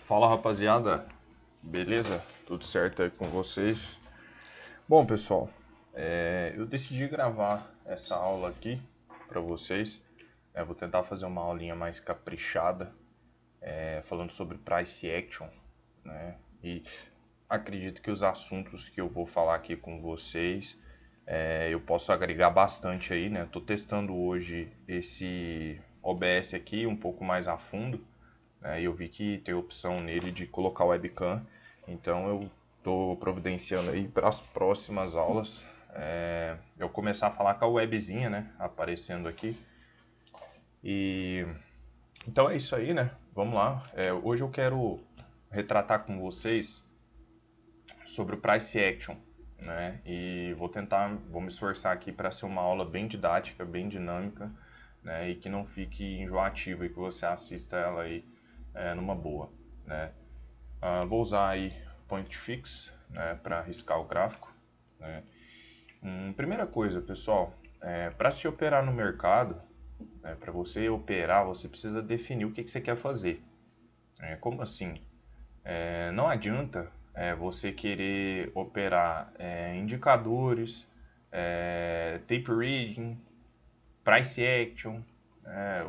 Fala rapaziada, beleza? Tudo certo aí com vocês? Bom pessoal, eu decidi gravar essa aula aqui para vocês. Vou tentar fazer uma aulinha mais caprichada, falando sobre Price Action, né? E acredito que os assuntos que eu vou falar aqui com vocês eu posso agregar bastante aí, né? Tô testando hoje esse OBS aqui um pouco mais a fundo. E eu vi que tem opção nele de colocar webcam, então eu estou providenciando aí para as próximas aulas eu começar a falar com a webzinha, né, aparecendo aqui. E então é isso aí, né? Vamos lá. Hoje eu quero retratar com vocês sobre o Price Action, né? E vou me esforçar aqui para ser uma aula bem didática, bem dinâmica, né? E que não fique enjoativa e que você assista ela aí numa boa, né? Vou usar aí Point Fix, né, para riscar o gráfico, né? Primeira coisa, pessoal, para se operar no mercado, para você operar, você precisa definir o que você quer fazer. Como assim? Não adianta você querer operar indicadores, tape reading, price action,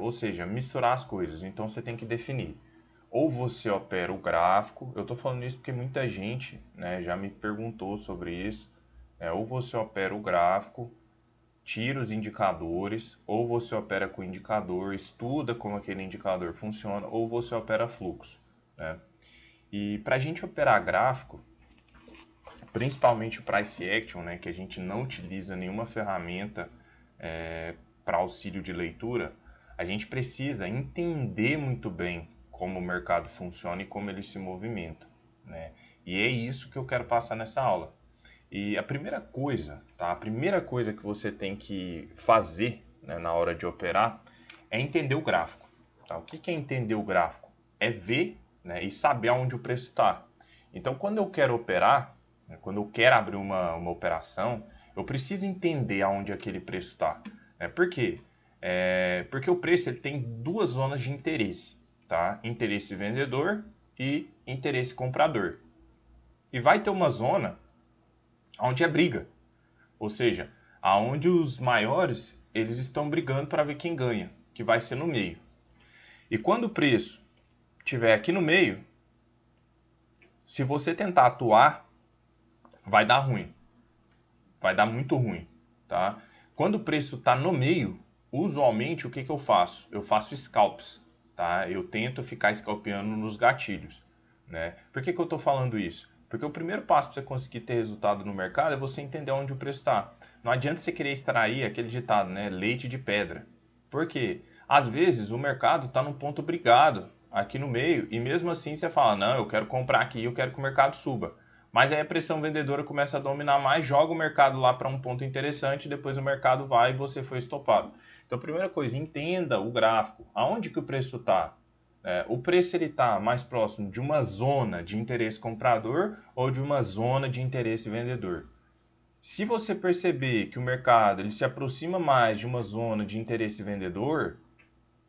ou seja, misturar as coisas. Então você tem que definir. Ou você opera o gráfico, eu estou falando isso porque muita gente, né, já me perguntou sobre isso. Ou você opera o gráfico, tira os indicadores, ou você opera com o indicador, estuda como aquele indicador funciona, ou você opera fluxo, né? E para a gente operar gráfico, principalmente o Price Action, né, que a gente não utiliza nenhuma ferramenta para auxílio de leitura, a gente precisa entender muito bem como o mercado funciona e como ele se movimenta, né? E é isso que eu quero passar nessa aula. E a primeira coisa, tá? A primeira coisa que você tem que fazer, né, na hora de operar é entender o gráfico, tá? O que é entender o gráfico? É ver, né, e saber aonde o preço está. Então, quando eu quero operar, né, quando eu quero abrir uma operação, eu preciso entender aonde aquele preço está. Por quê? Porque o preço ele tem duas zonas de interesse, tá? Interesse vendedor e interesse comprador. E vai ter uma zona onde é briga, ou seja, aonde os maiores eles estão brigando para ver quem ganha, que vai ser no meio. E quando o preço estiver aqui no meio, se você tentar atuar, vai dar ruim, vai dar muito ruim, tá? Quando o preço está no meio, usualmente o que eu faço? Eu faço scalps, tá? Eu tento ficar scalpeando nos gatilhos, né? Por que eu estou falando isso? Porque o primeiro passo para você conseguir ter resultado no mercado é você entender onde o preço está. Não adianta você querer extrair aquele ditado, né? Leite de pedra. Por quê? Às vezes o mercado está num ponto brigado aqui no meio e mesmo assim você fala, não, eu quero comprar aqui, eu quero que o mercado suba. Mas aí a pressão vendedora começa a dominar mais, joga o mercado lá para um ponto interessante, depois o mercado vai e você foi estopado. Então, a primeira coisa, entenda o gráfico. Aonde que o preço está? O preço está mais próximo de uma zona de interesse comprador ou de uma zona de interesse vendedor. Se você perceber que o mercado ele se aproxima mais de uma zona de interesse vendedor,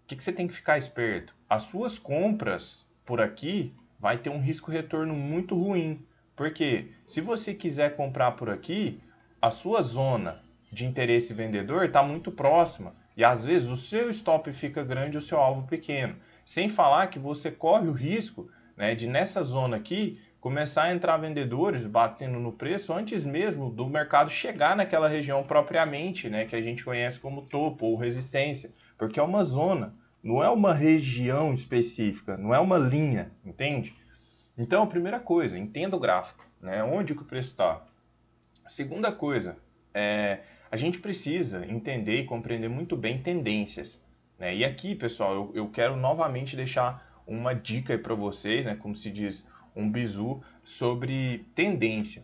o que você tem que ficar esperto? As suas compras por aqui vai ter um risco-retorno muito ruim. Porque se você quiser comprar por aqui, a sua zona de interesse vendedor está muito próxima. E às vezes o seu stop fica grande e o seu alvo pequeno. Sem falar que você corre o risco, né, de nessa zona aqui começar a entrar vendedores batendo no preço antes mesmo do mercado chegar naquela região propriamente, né, que a gente conhece como topo ou resistência. Porque é uma zona, não é uma região específica, não é uma linha, entende? Então, a primeira coisa, entenda o gráfico, né? Onde que o preço está. A segunda coisa, a gente precisa entender e compreender muito bem tendências, né? E aqui, pessoal, eu quero novamente deixar uma dica para vocês, né? Como se diz, um bizu sobre tendência.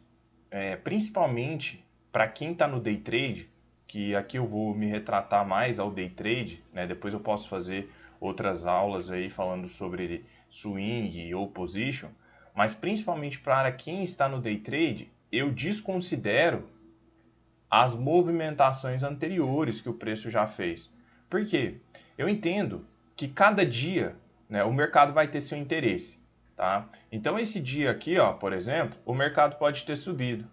Principalmente para quem está no day trade, que aqui eu vou me retratar mais ao day trade, né? Depois eu posso fazer outras aulas aí falando sobre swing ou position, mas principalmente para quem está no day trade, eu desconsidero as movimentações anteriores que o preço já fez. Por quê? Eu entendo que cada dia, né, o mercado vai ter seu interesse. tá? Então esse dia aqui, ó, por exemplo, o mercado pode ter subido,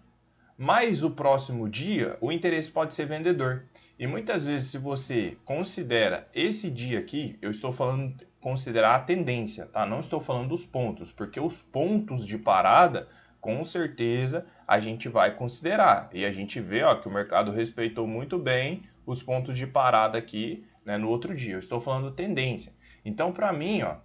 mas o próximo dia o interesse pode ser vendedor. E muitas vezes, se você considera esse dia aqui, eu estou falando considerar a tendência, tá? Não estou falando dos pontos, porque os pontos de parada, com certeza, a gente vai considerar. E a gente vê, ó, que o mercado respeitou muito bem os pontos de parada aqui, né, no outro dia. Eu estou falando tendência. Então, para mim, ó,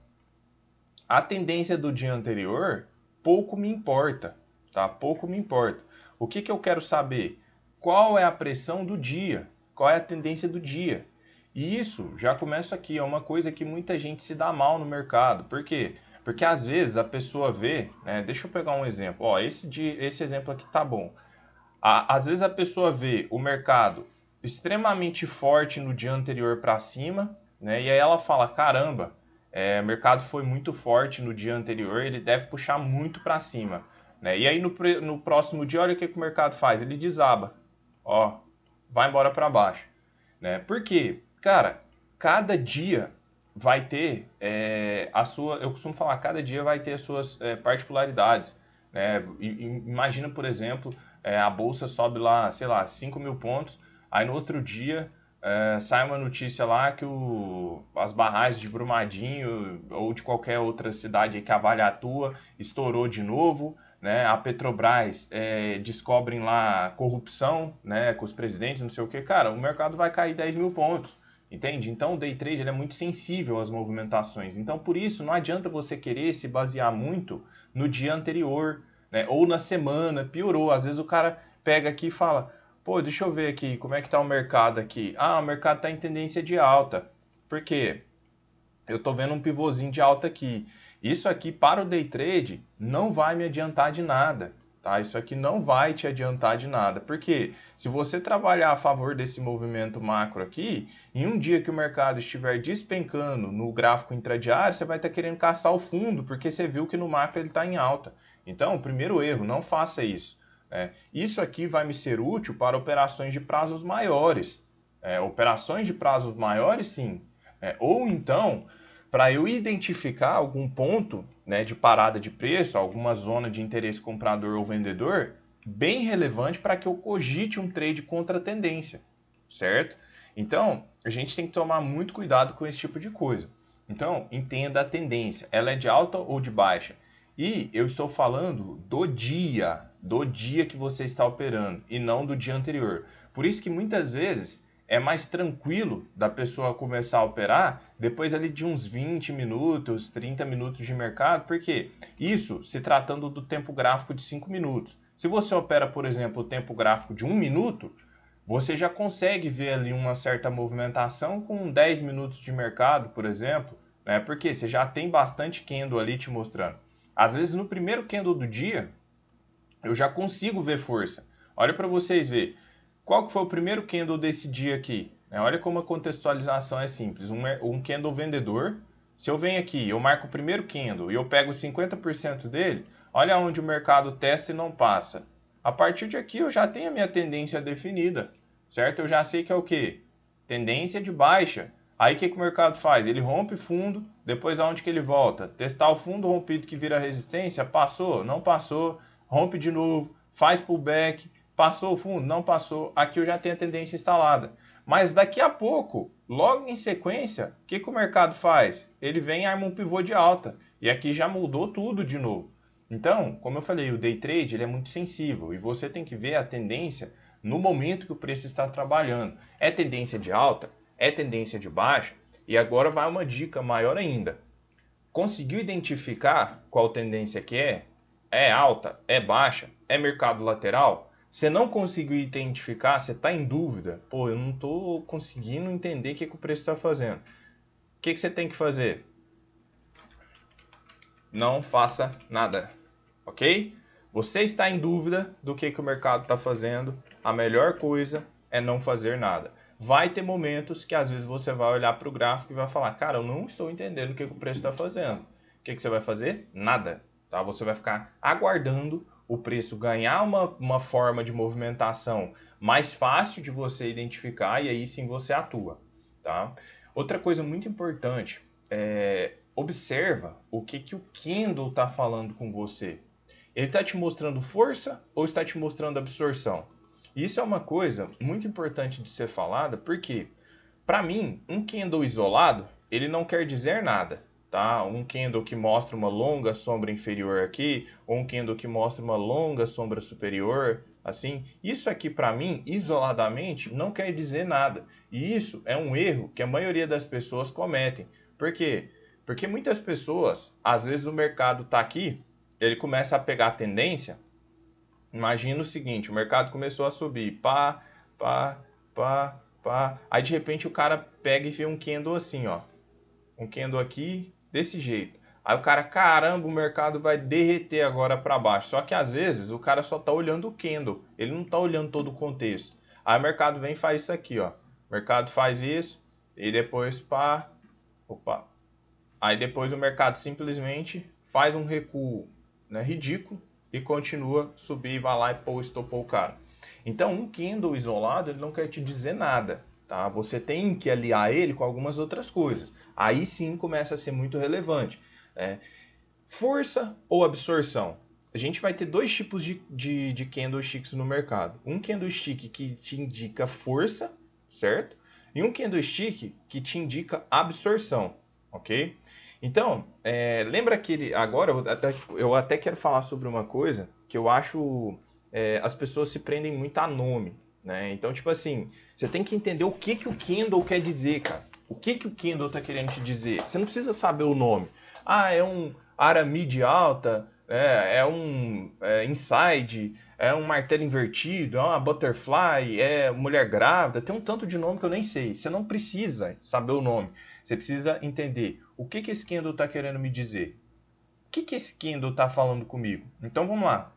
a tendência do dia anterior pouco me importa, tá? Pouco me importa. O que que eu quero saber? Qual é a pressão do dia? Qual é a tendência do dia? E isso já começa aqui, é uma coisa que muita gente se dá mal no mercado. Por quê? Porque às vezes a pessoa vê, né? Deixa eu pegar um exemplo. Ó, esse exemplo aqui tá bom. Às vezes a pessoa vê o mercado extremamente forte no dia anterior para cima, né? E aí ela fala, caramba, o mercado foi muito forte no dia anterior, ele deve puxar muito para cima, né? E aí no próximo dia, olha o que o mercado faz, ele desaba, ó, vai embora para baixo, né? Por quê? Cara, cada dia vai ter a sua, eu costumo falar, cada dia vai ter as suas particularidades, né? Imagina, por exemplo, a bolsa sobe lá, sei lá, 5.000 pontos, aí no outro dia sai uma notícia lá que as barragens de Brumadinho ou de qualquer outra cidade que a Vale atua estourou de novo, né? A Petrobras descobrem lá corrupção, né, com os presidentes, não sei o que, cara, o mercado vai cair 10.000 pontos. Entende? Então o day trade ele é muito sensível às movimentações. Então por isso não adianta você querer se basear muito no dia anterior, né? Ou na semana, piorou. Às vezes o cara pega aqui e fala, pô, deixa eu ver aqui, como é que tá o mercado aqui? Ah, o mercado está em tendência de alta. Por quê? Eu estou vendo um pivôzinho de alta aqui. Isso aqui para o day trade não vai me adiantar de nada, tá? Isso aqui não vai te adiantar de nada, porque se você trabalhar a favor desse movimento macro aqui, em um dia que o mercado estiver despencando no gráfico intradiário, você vai estar querendo caçar o fundo, porque você viu que no macro ele está em alta. Então, primeiro erro, não faça isso. Isso aqui vai me ser útil para operações de prazos maiores. Operações de prazos maiores, sim. Ou então para eu identificar algum ponto, né, de parada de preço, alguma zona de interesse comprador ou vendedor, bem relevante para que eu cogite um trade contra a tendência, certo? Então, a gente tem que tomar muito cuidado com esse tipo de coisa. Então, entenda a tendência, ela é de alta ou de baixa? E eu estou falando do dia que você está operando e não do dia anterior. Por isso que muitas vezes é mais tranquilo da pessoa começar a operar depois ali de uns 20 minutos, 30 minutos de mercado, porque isso se tratando do tempo gráfico de 5 minutos. Se você opera, por exemplo, o tempo gráfico de 1 minuto, você já consegue ver ali uma certa movimentação com 10 minutos de mercado, por exemplo, né? Porque você já tem bastante candle ali te mostrando. Às vezes no primeiro candle do dia, eu já consigo ver força. Olha para vocês verem. Qual que foi o primeiro candle desse dia aqui? Olha como a contextualização é simples. Um candle vendedor. Se eu venho aqui, eu marco o primeiro candle e eu pego 50% dele, olha onde o mercado testa e não passa. A partir de aqui eu já tenho a minha tendência definida, certo? Eu já sei que é o quê? Tendência de baixa. Aí o que o mercado faz? Ele rompe fundo, depois aonde que ele volta? Testar o fundo rompido que vira resistência, passou? Não passou, rompe de novo, faz pullback, passou o fundo? Não passou. Aqui eu já tenho a tendência instalada. Mas daqui a pouco, logo em sequência, o que o mercado faz? Ele vem e arma um pivô de alta. E aqui já mudou tudo de novo. Então, como eu falei, o day trade ele é muito sensível e você tem que ver a tendência no momento que o preço está trabalhando. É tendência de alta? É tendência de baixa? E agora vai uma dica maior ainda. Conseguiu identificar qual tendência que é? É alta? É baixa? É mercado lateral? Você não conseguiu identificar, você está em dúvida. Pô, eu não estou conseguindo entender o que o preço está fazendo. O que você tem que fazer? Não faça nada, ok? Você está em dúvida do que o mercado está fazendo, a melhor coisa é não fazer nada. Vai ter momentos que às vezes você vai olhar para o gráfico e vai falar, cara, eu não estou entendendo o que o preço está fazendo. O que você vai fazer? Nada. Tá? Você vai ficar aguardando o preço ganhar uma forma de movimentação mais fácil de você identificar e aí sim você atua. Tá? Outra coisa muito importante, observa o que o candle está falando com você. Ele está te mostrando força ou está te mostrando absorção? Isso é uma coisa muito importante de ser falada, porque, para mim, um candle isolado, ele não quer dizer nada. Tá? Um candle que mostra uma longa sombra inferior aqui, ou um candle que mostra uma longa sombra superior, assim, isso aqui para mim, isoladamente, não quer dizer nada. E isso é um erro que a maioria das pessoas cometem. Por quê? Porque muitas pessoas, às vezes o mercado está aqui, ele começa a pegar a tendência. Imagina o seguinte, o mercado começou a subir, pá, pá, pá, pá. Aí de repente o cara pega e vê um candle assim, ó. Um candle aqui, desse jeito. Aí o cara, caramba, o mercado vai derreter agora para baixo. Só que às vezes o cara só tá olhando o candle, ele não tá olhando todo o contexto. Aí o mercado vem e faz isso aqui, ó. O mercado faz isso e depois pá, opa. Aí depois o mercado simplesmente faz um recuo, né, ridículo e continua subir e vai lá e estopou o cara. Então um candle isolado ele não quer te dizer nada, tá? Você tem que aliar ele com algumas outras coisas. Aí sim começa a ser muito relevante. Né? Força ou absorção? A gente vai ter dois tipos de candlesticks no mercado. Um candlestick que te indica força, certo? E um candlestick que te indica absorção, ok? Então, lembra que agora eu até quero falar sobre uma coisa que eu acho as pessoas se prendem muito a nome, né? Então, tipo assim, você tem que entender o que o candle quer dizer, cara. O que o candle está querendo te dizer? Você não precisa saber o nome. Ah, é um área mid alta, é um inside, é um martelo invertido, é uma butterfly, é mulher grávida. Tem um tanto de nome que eu nem sei. Você não precisa saber o nome. Você precisa entender o que esse candle está querendo me dizer. O que esse candle está falando comigo? Então vamos lá.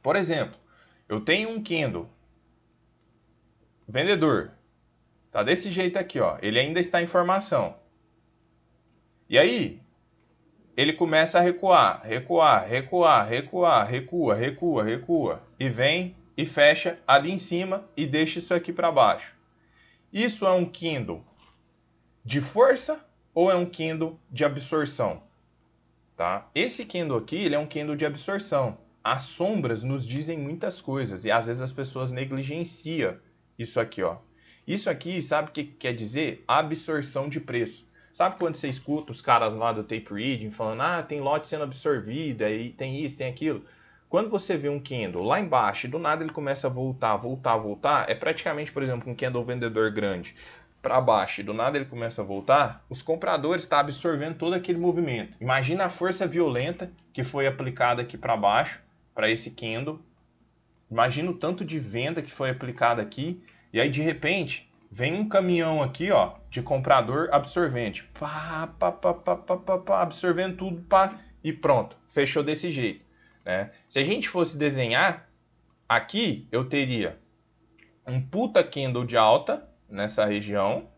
Por exemplo, eu tenho um candle vendedor. Tá desse jeito aqui, ó. Ele ainda está em formação. E aí, ele começa a recuar, recuar, recuar, recuar, recua, recua, recua. E vem e fecha ali em cima e deixa isso aqui para baixo. Isso é um candle de força ou é um candle de absorção? Tá? Esse candle aqui ele é um candle de absorção. As sombras nos dizem muitas coisas e às vezes as pessoas negligenciam isso aqui, ó. Isso aqui, sabe o que quer dizer? Absorção de preço. Sabe quando você escuta os caras lá do tape reading falando, ah, tem lote sendo absorvido, aí tem isso, tem aquilo. Quando você vê um candle lá embaixo e do nada ele começa a voltar, voltar, voltar, é praticamente, por exemplo, um candle vendedor grande para baixo e do nada ele começa a voltar, os compradores estão absorvendo todo aquele movimento. Imagina a força violenta que foi aplicada aqui para baixo, para esse candle. Imagina o tanto de venda que foi aplicada aqui. E aí, de repente, vem um caminhão aqui, ó, de comprador absorvente. Pá, pá, pá, pá, pá, pá, pá, absorvendo tudo, pá, e pronto. Fechou desse jeito. Né? Se a gente fosse desenhar, aqui eu teria um puta candle de alta nessa região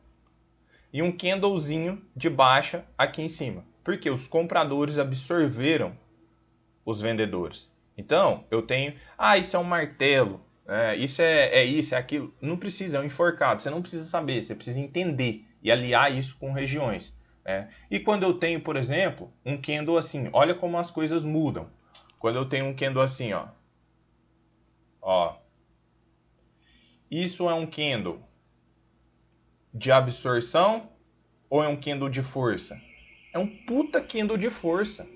e um candlezinho de baixa aqui em cima. Porque os compradores absorveram os vendedores. Então, eu tenho, isso é um martelo, isso é isso, é aquilo. Não precisa, é um enforcado. Você não precisa saber, você precisa entender e aliar isso com regiões. Né? E quando eu tenho, por exemplo, um candle assim, olha como as coisas mudam. Quando eu tenho um candle assim, ó, isso é um candle de absorção ou é um candle de força? É um puta candle de força.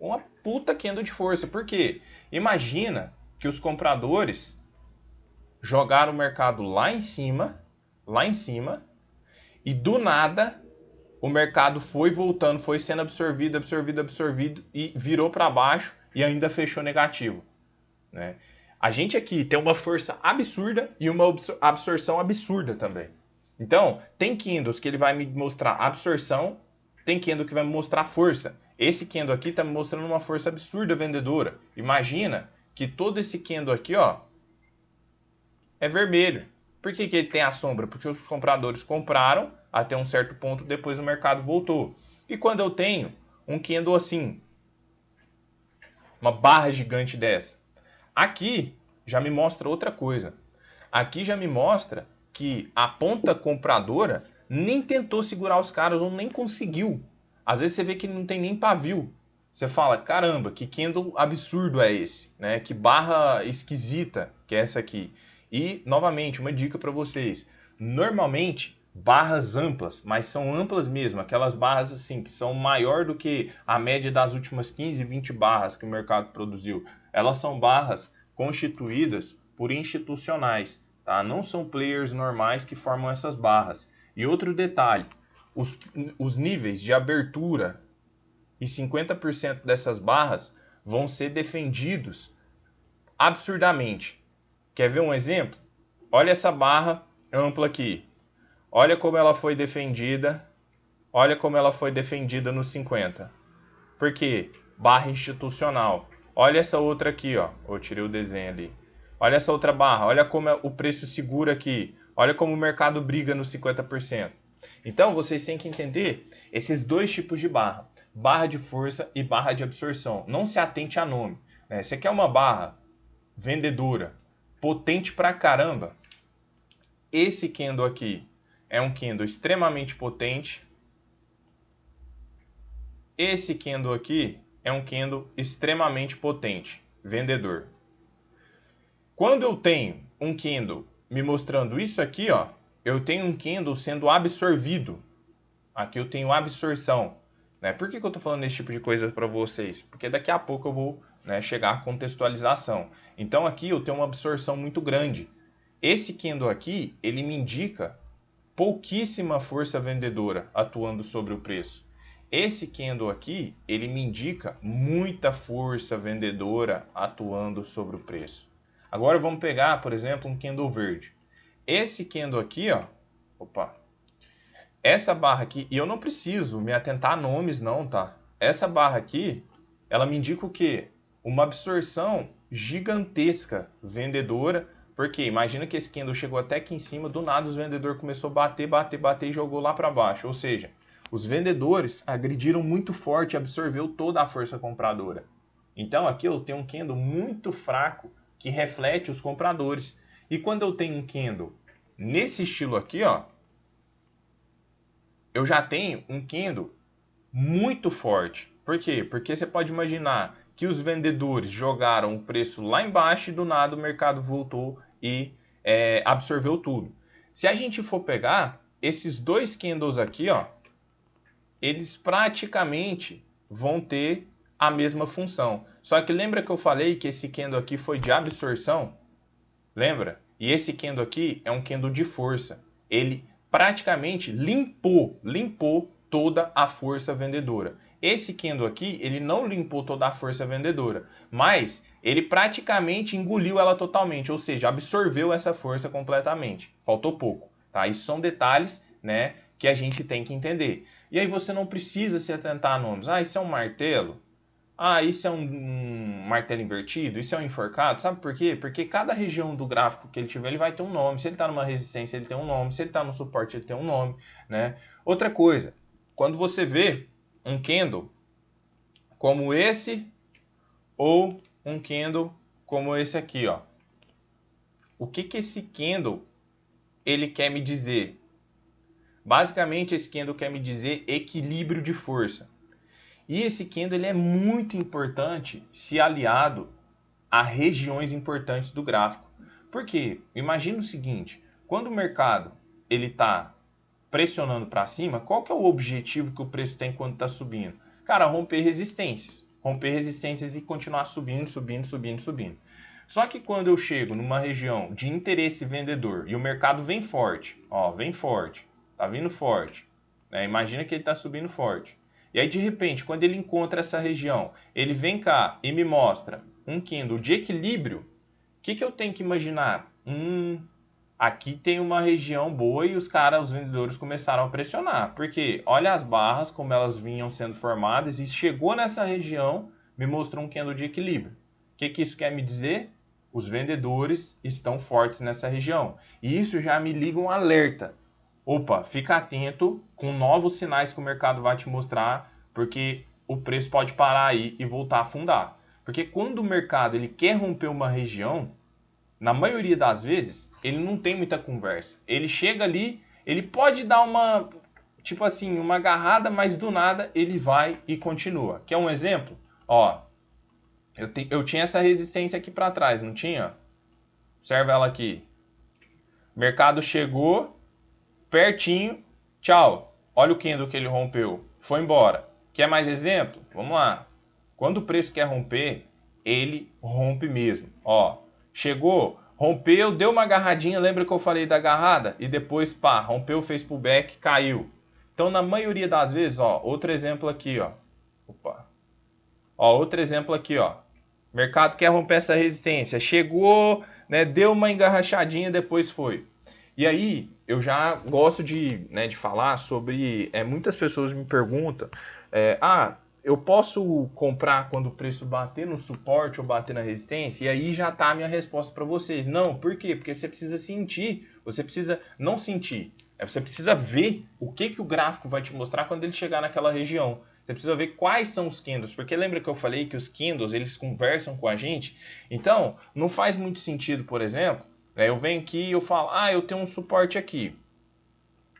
Uma puta candle de força. Por quê? Imagina que os compradores jogaram o mercado lá em cima, e do nada o mercado foi voltando, foi sendo absorvido, absorvido, absorvido e virou para baixo e ainda fechou negativo. Né? A gente aqui tem uma força absurda e uma absorção absurda também. Então, tem candles que ele vai me mostrar absorção, tem candle que vai me mostrar força. Esse candle aqui está me mostrando uma força absurda vendedora. Imagina que todo esse candle aqui, ó, é vermelho. Por que ele tem a sombra? Porque os compradores compraram até um certo ponto, depois o mercado voltou. E quando eu tenho um candle assim, uma barra gigante dessa, aqui já me mostra outra coisa. Aqui já me mostra que a ponta compradora nem tentou segurar os caras ou nem conseguiu. Às vezes você vê que não tem nem pavio. Você fala, caramba, que candle absurdo é esse, né? Que barra esquisita que é essa aqui. E, novamente, uma dica para vocês. Normalmente, barras amplas, mas são amplas mesmo, aquelas barras assim, que são maior do que a média das últimas 15, 20 barras que o mercado produziu. Elas são barras constituídas por institucionais, tá? Não são players normais que formam essas barras. E outro detalhe, os níveis de abertura e 50% dessas barras vão ser defendidos absurdamente. Quer ver um exemplo? Olha essa barra ampla aqui. Olha como ela foi defendida. Olha como ela foi defendida nos 50. Por quê? Barra institucional. Olha essa outra aqui, ó. Eu tirei o desenho ali. Olha essa outra barra. Olha como o preço segura aqui. Olha como o mercado briga nos 50%. Então, vocês têm que entender esses dois tipos de barra. Barra de força e barra de absorção. Não se atente a nome, né? Você quer uma barra vendedora, potente pra caramba? Esse candle aqui é um candle extremamente potente. Esse candle aqui é um candle extremamente potente, vendedor. Quando eu tenho um candle me mostrando isso aqui, ó, eu tenho um candle sendo absorvido. Aqui eu tenho absorção. Né? Por que eu estou falando esse tipo de coisa para vocês? Porque daqui a pouco eu vou, né, chegar à contextualização. Então aqui eu tenho uma absorção muito grande. Esse candle aqui, ele me indica pouquíssima força vendedora atuando sobre o preço. Esse candle aqui, ele me indica muita força vendedora atuando sobre o preço. Agora vamos pegar, por exemplo, um candle verde. Esse candle aqui, ó, essa barra aqui, e eu não preciso me atentar a nomes não, tá? Essa barra aqui, ela me indica o quê? Uma absorção gigantesca vendedora, porque imagina que esse candle chegou até aqui em cima, do nada os vendedores começou a bater e jogou lá para baixo. Ou seja, os vendedores agrediram muito forte e absorveu toda a força compradora. Então aqui eu tenho um candle muito fraco que reflete os compradores. E quando eu tenho um candle nesse estilo aqui, ó, eu já tenho um candle muito forte. Por quê? Porque você pode imaginar que os vendedores jogaram o preço lá embaixo e do nada o mercado voltou e absorveu tudo. Se a gente for pegar esses dois candles aqui, ó, eles praticamente vão ter a mesma função. Só que lembra que eu falei que esse candle aqui foi de absorção? Lembra? E esse candle aqui é um candle de força. Ele praticamente limpou toda a força vendedora. Esse candle aqui, ele não limpou toda a força vendedora, mas ele praticamente engoliu ela totalmente, ou seja, absorveu essa força completamente. Faltou pouco, tá? Isso são detalhes, né, que a gente tem que entender. E aí você não precisa se atentar a nomes. Ah, isso é um martelo? Ah, isso é um martelo invertido? Isso é um enforcado? Sabe por quê? Porque cada região do gráfico que ele tiver, ele vai ter um nome. Se ele está numa resistência, ele tem um nome. Se ele está no suporte, ele tem um nome, né? Outra coisa, quando você vê um candle como esse ou um candle como esse aqui, ó, o que esse candle ele quer me dizer? Basicamente, esse candle quer me dizer equilíbrio de força. E esse candle ele é muito importante se aliado a regiões importantes do gráfico. Por quê? Imagina o seguinte, quando o mercado está pressionando para cima, qual que é o objetivo que o preço tem quando está subindo? Cara, romper resistências. Romper resistências e continuar subindo. Só que quando eu chego numa região de interesse vendedor e o mercado vem forte, ó, vem forte, tá vindo forte, né? Imagina que ele está subindo forte. E aí, de repente, quando ele encontra essa região, ele vem cá e me mostra um candle de equilíbrio, o que eu tenho que imaginar? Aqui tem uma região boa e os vendedores começaram a pressionar. Porque olha as barras, como elas vinham sendo formadas e chegou nessa região, me mostrou um candle de equilíbrio. O que isso quer me dizer? Os vendedores estão fortes nessa região. E isso já me liga um alerta. Opa, fica atento com novos sinais que o mercado vai te mostrar, porque o preço pode parar aí e voltar a afundar. Porque quando o mercado ele quer romper uma região, na maioria das vezes, ele não tem muita conversa. Ele chega ali, ele pode dar uma tipo assim, uma agarrada, mas do nada ele vai e continua. Quer um exemplo? Ó, eu tinha essa resistência aqui para trás, não tinha? Observa ela aqui. Mercado chegou pertinho, tchau. Olha o candle que ele rompeu, foi embora. Quer mais exemplo? Vamos lá. Quando o preço quer romper, ele rompe mesmo. Ó, chegou, rompeu, deu uma agarradinha, lembra que eu falei da agarrada? E depois, pá, rompeu, fez pullback, caiu. Então, na maioria das vezes, ó, outro exemplo aqui, ó. Opa. Ó, outro exemplo aqui, ó. Mercado quer romper essa resistência. Chegou, né, deu uma engarrachadinha, depois foi. E aí, eu já gosto de falar sobre... muitas pessoas me perguntam... eu posso comprar quando o preço bater no suporte ou bater na resistência? E aí já tá a minha resposta para vocês. Não, por quê? Porque você precisa sentir, você precisa não sentir. Você precisa ver o que o gráfico vai te mostrar quando ele chegar naquela região. Você precisa ver quais são os candles, porque lembra que eu falei que os candles, eles conversam com a gente? Então, não faz muito sentido, por exemplo, eu venho aqui e eu falo, eu tenho um suporte aqui.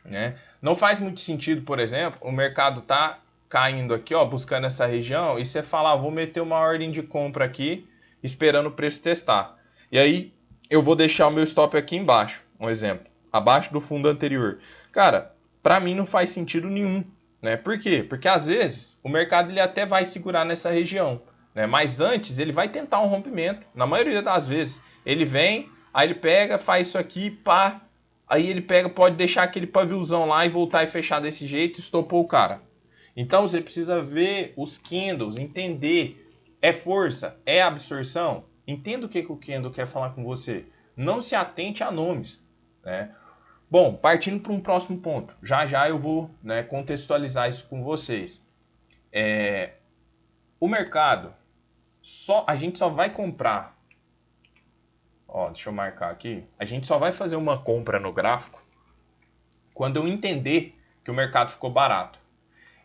Né? Não faz muito sentido, por exemplo, o mercado tá caindo aqui, ó, buscando essa região, e você fala, vou meter uma ordem de compra aqui, esperando o preço testar. E aí, eu vou deixar o meu stop aqui embaixo, um exemplo, abaixo do fundo anterior. Cara, para mim não faz sentido nenhum, né? Por quê? Porque às vezes o mercado ele até vai segurar nessa região, né? Mas antes ele vai tentar um rompimento, na maioria das vezes. Ele vem, aí ele pega, faz isso aqui, pá, aí ele pega, pode deixar aquele paviozão lá e voltar e fechar desse jeito, estopou o cara. Então você precisa ver os candles, entender, é força, é absorção? Entenda o que o candle quer falar com você. Não se atente a nomes, né? Bom, partindo para um próximo ponto. Já já eu vou, né, contextualizar isso com vocês. O mercado, a gente só vai comprar. Ó, deixa eu marcar aqui. A gente só vai fazer uma compra no gráfico quando eu entender que o mercado ficou barato.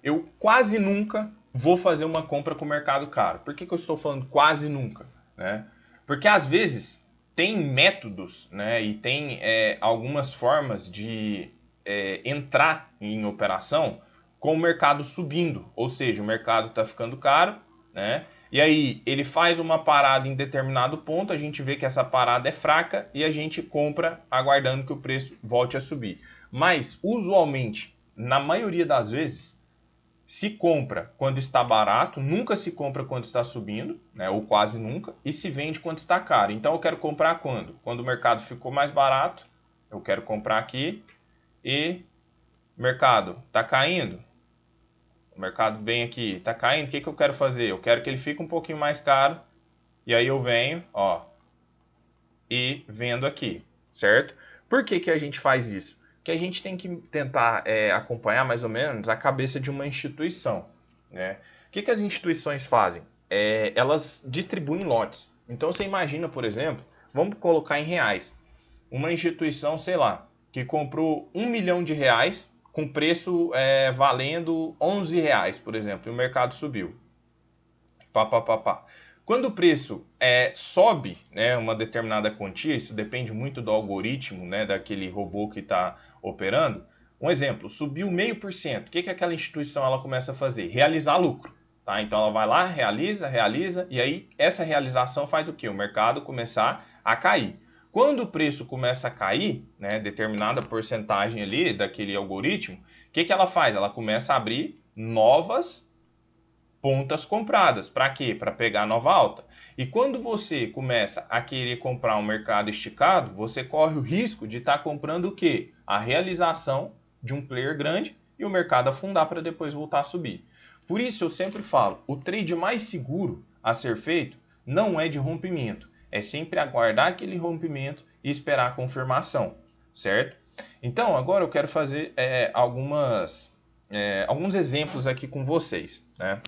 Eu quase nunca vou fazer uma compra com o mercado caro. Por que eu estou falando quase nunca? Né? Porque às vezes tem métodos, né, e tem algumas formas de entrar em operação com o mercado subindo. Ou seja, o mercado está ficando caro, né? E aí ele faz uma parada em determinado ponto, a gente vê que essa parada é fraca e a gente compra aguardando que o preço volte a subir. Mas, usualmente, na maioria das vezes, se compra quando está barato, nunca se compra quando está subindo, né, ou quase nunca, e se vende quando está caro. Então eu quero comprar quando? Quando o mercado ficou mais barato, eu quero comprar aqui e o mercado está caindo. O mercado vem aqui, está caindo, o que eu quero fazer? Eu quero que ele fique um pouquinho mais caro, e aí eu venho, ó, e vendo aqui, certo? Por que a gente faz isso? Porque a gente tem que tentar acompanhar mais ou menos a cabeça de uma instituição, né? O que as instituições fazem? Elas distribuem lotes. Então você imagina, por exemplo, vamos colocar em reais, uma instituição, sei lá, que comprou R$1 milhão com preço valendo R$11, por exemplo, e o mercado subiu. Quando o preço sobe, né, uma determinada quantia, isso depende muito do algoritmo, né, daquele robô que está operando. Um exemplo, subiu 0,5%. O que aquela instituição ela começa a fazer? Realizar lucro. Tá? Então ela vai lá, realiza, e aí essa realização faz o quê? O mercado começar a cair. Quando o preço começa a cair, né, determinada porcentagem ali daquele algoritmo, o que ela faz? Ela começa a abrir novas pontas compradas. Para quê? Para pegar nova alta. E quando você começa a querer comprar um mercado esticado, você corre o risco de estar comprando o quê? A realização de um player grande e o mercado afundar para depois voltar a subir. Por isso eu sempre falo, o trade mais seguro a ser feito não é de rompimento. É sempre aguardar aquele rompimento e esperar a confirmação, certo? Então agora eu quero fazer alguns exemplos aqui com vocês, né?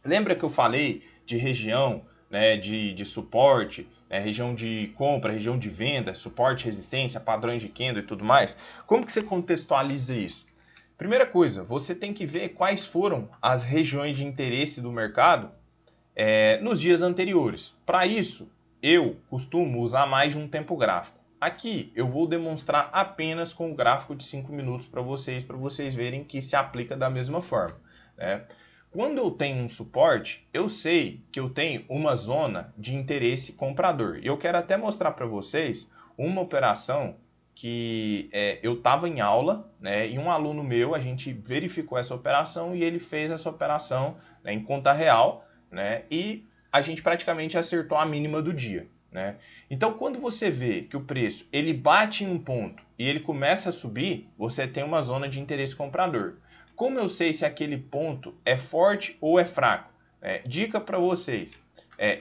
Lembra que eu falei de região, né, de suporte, né, região de compra, região de venda, suporte, resistência, padrões de candle e tudo mais? Como que você contextualiza isso? Primeira coisa, você tem que ver quais foram as regiões de interesse do mercado nos dias anteriores. Para isso, eu costumo usar mais de um tempo gráfico. Aqui eu vou demonstrar apenas com o gráfico de 5 minutos para vocês verem que se aplica da mesma forma, né? Quando eu tenho um suporte, eu sei que eu tenho uma zona de interesse comprador. E eu quero até mostrar para vocês uma operação que eu estava em aula, né, e um aluno meu, a gente verificou essa operação e ele fez essa operação, né, em conta real, né, e a gente praticamente acertou a mínima do dia, né? Então, quando você vê que o preço ele bate em um ponto e ele começa a subir, você tem uma zona de interesse comprador. Como eu sei se aquele ponto é forte ou é fraco? Dica para vocês,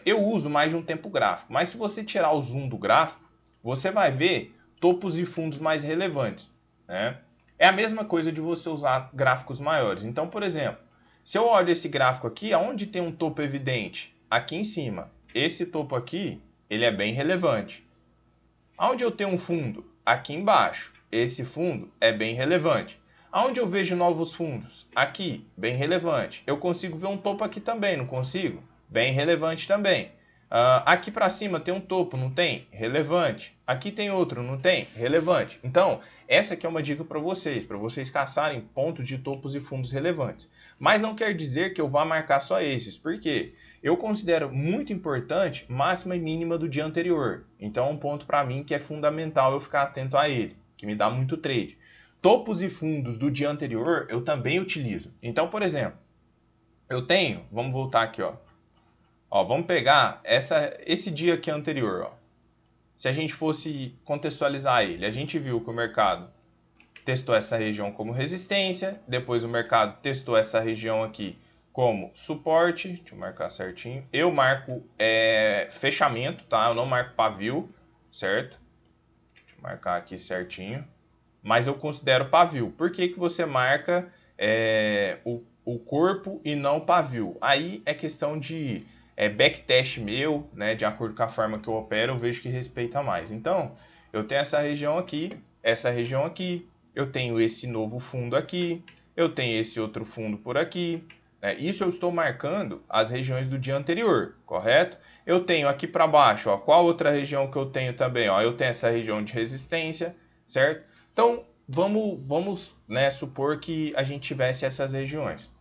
eu uso mais de um tempo gráfico, mas se você tirar o zoom do gráfico, você vai ver topos e fundos mais relevantes, né? É a mesma coisa de você usar gráficos maiores. Então, por exemplo, se eu olho esse gráfico aqui, aonde tem um topo evidente? Aqui em cima. Esse topo aqui, ele é bem relevante. Aonde eu tenho um fundo? Aqui embaixo. Esse fundo é bem relevante. Aonde eu vejo novos fundos? Aqui, bem relevante. Eu consigo ver um topo aqui também, não consigo? Bem relevante também. Aqui para cima tem um topo, não tem? Relevante. Aqui tem outro, não tem? Relevante. Então, essa aqui é uma dica para vocês caçarem pontos de topos e fundos relevantes. Mas não quer dizer que eu vá marcar só esses. Por quê? Eu considero muito importante máxima e mínima do dia anterior. Então, é um ponto para mim que é fundamental eu ficar atento a ele, que me dá muito trade. Topos e fundos do dia anterior eu também utilizo. Então, por exemplo, eu tenho, vamos voltar aqui, ó. Vamos pegar esse dia aqui anterior, ó. Se a gente fosse contextualizar ele, a gente viu que o mercado testou essa região como resistência, depois o mercado testou essa região aqui como suporte, deixa eu marcar certinho. Eu marco fechamento, tá? Eu não marco pavio, certo? Deixa eu marcar aqui certinho. Mas eu considero pavio. Por que você marca o corpo e não o pavio? Aí é questão de backtest meu, né? De acordo com a forma que eu opero, eu vejo que respeita mais. Então, eu tenho essa região aqui, eu tenho esse novo fundo aqui, eu tenho esse outro fundo por aqui. Isso eu estou marcando as regiões do dia anterior, correto? Eu tenho aqui para baixo, ó, qual outra região que eu tenho também? Ó, eu tenho essa região de resistência, certo? Então, vamos supor que a gente tivesse essas regiões.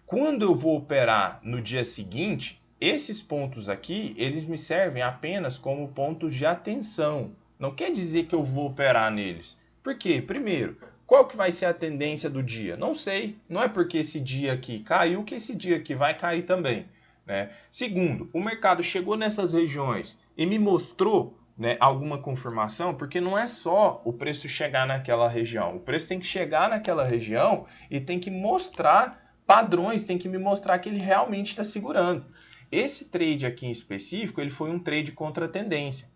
Quando eu vou operar no dia seguinte, esses pontos aqui, eles me servem apenas como pontos de atenção. Não quer dizer que eu vou operar neles. Por quê? Primeiro, qual que vai ser a tendência do dia? Não sei. Não é porque esse dia aqui caiu que esse dia aqui vai cair também, né? Segundo, o mercado chegou nessas regiões e me mostrou alguma confirmação, porque não é só o preço chegar naquela região. O preço tem que chegar naquela região e tem que mostrar padrões, tem que me mostrar que ele realmente está segurando. Esse trade aqui em específico, ele foi um trade contra a tendência.